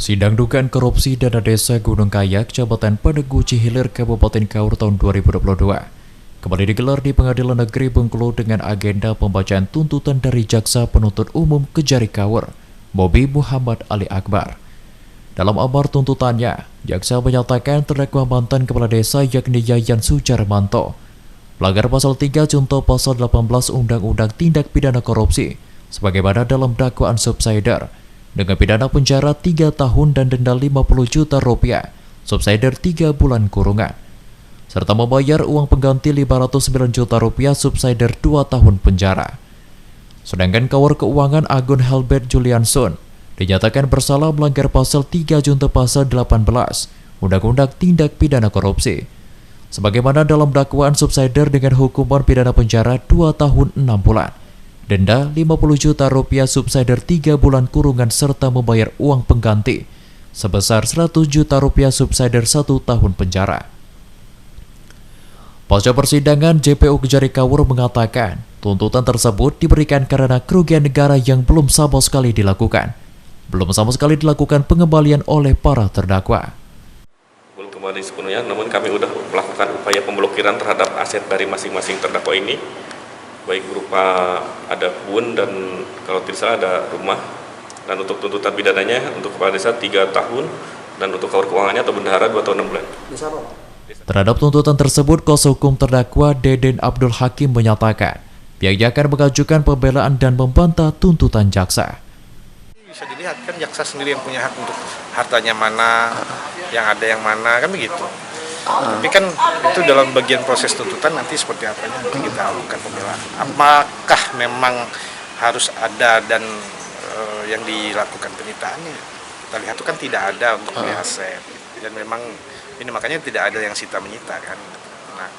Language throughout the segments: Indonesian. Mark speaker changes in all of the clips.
Speaker 1: Sidang dugaan korupsi dana desa Gunung Kayak, Kecamatan Padegu Cihilir, Kabupaten Kaur tahun 2022 kembali digelar di Pengadilan Negeri Bengkulu dengan agenda pembacaan tuntutan dari Jaksa Penuntut Umum Kejari Kaur, Bobi Muhammad Ali Akbar. Dalam amar tuntutannya, jaksa menyatakan terdakwa mantan kepala desa yakni Yayan Sujarmanto melanggar pasal 3 contoh pasal 18 Undang-Undang Tindak Pidana Korupsi sebagaimana dalam dakwaan subsider dengan pidana penjara 3 tahun dan denda 50 juta rupiah, subsider 3 bulan kurungan, serta membayar uang pengganti 509 juta rupiah, subsider 2 tahun penjara. Sedangkan Kawar Keuangan Agun Helbert Julianson dinyatakan bersalah melanggar pasal 3 junto pasal 18 Undang-Undang Tindak Pidana Korupsi sebagaimana dalam dakwaan subsider dengan hukuman pidana penjara 2 tahun 6 bulan, denda 50 juta rupiah, subsider 3 bulan kurungan serta membayar uang pengganti sebesar 100 juta rupiah, subsider 1 tahun penjara. Pasca persidangan, JPU Kejari Kaur mengatakan tuntutan tersebut diberikan karena kerugian negara yang belum sama sekali dilakukan pengembalian oleh para terdakwa.
Speaker 2: Belum kembali sepenuhnya, namun kami sudah melakukan upaya pemblokiran terhadap aset dari masing-masing terdakwa ini, baik berupa ada kebun dan kalau tidak salah ada rumah. Dan untuk tuntutan pidananya untuk kepala desa 3 tahun dan untuk Kawar Keuangannya atau bendahara 2 tahun 6 bulan.
Speaker 1: Terhadap tuntutan tersebut, kuasa hukum terdakwa Deden Abdul Hakim menyatakan pihaknya akan mengajukan pembelaan dan membantah tuntutan jaksa.
Speaker 3: Bisa dilihat kan jaksa sendiri yang punya hak untuk hartanya mana, yang ada yang mana, kan begitu. Tapi kan itu dalam bagian proses tuntutan nanti seperti apanya nanti kita lakukan pembelaan. Apakah memang harus ada dan yang dilakukan penyitaannya? Kita lihat itu kan tidak ada untuk beli aset. Dan memang ini makanya tidak ada yang sita menyita kan. Nah,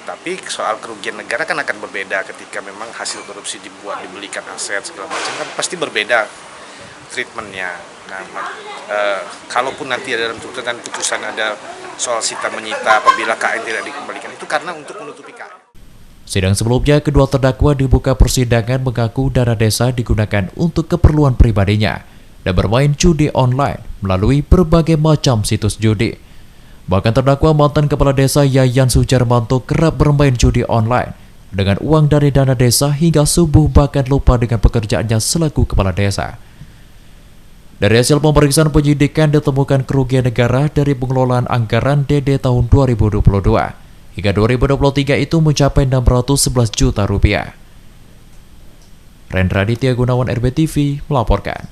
Speaker 3: tapi soal kerugian negara kan akan berbeda ketika memang hasil korupsi dibelikan aset segala macam kan pasti berbeda treatmentnya. Nah, kalaupun nanti ada dalam tuntutan putusan ada soal sita menyita apabila KN tidak dikembalikan, itu karena untuk menutupi KN.
Speaker 1: Sidang sebelumnya, kedua terdakwa dibuka persidangan mengaku dana desa digunakan untuk keperluan pribadinya dan bermain judi online melalui berbagai macam situs judi. Bahkan terdakwa mantan kepala desa Yayan Sujarmanto kerap bermain judi online dengan uang dari dana desa hingga subuh bahkan lupa dengan pekerjaannya selaku kepala desa. Dari hasil pemeriksaan penyidikan ditemukan kerugian negara dari pengelolaan anggaran DD tahun 2022 hingga 2023 itu mencapai 611 juta rupiah. Rendra Aditya Gunawan, RBTV melaporkan.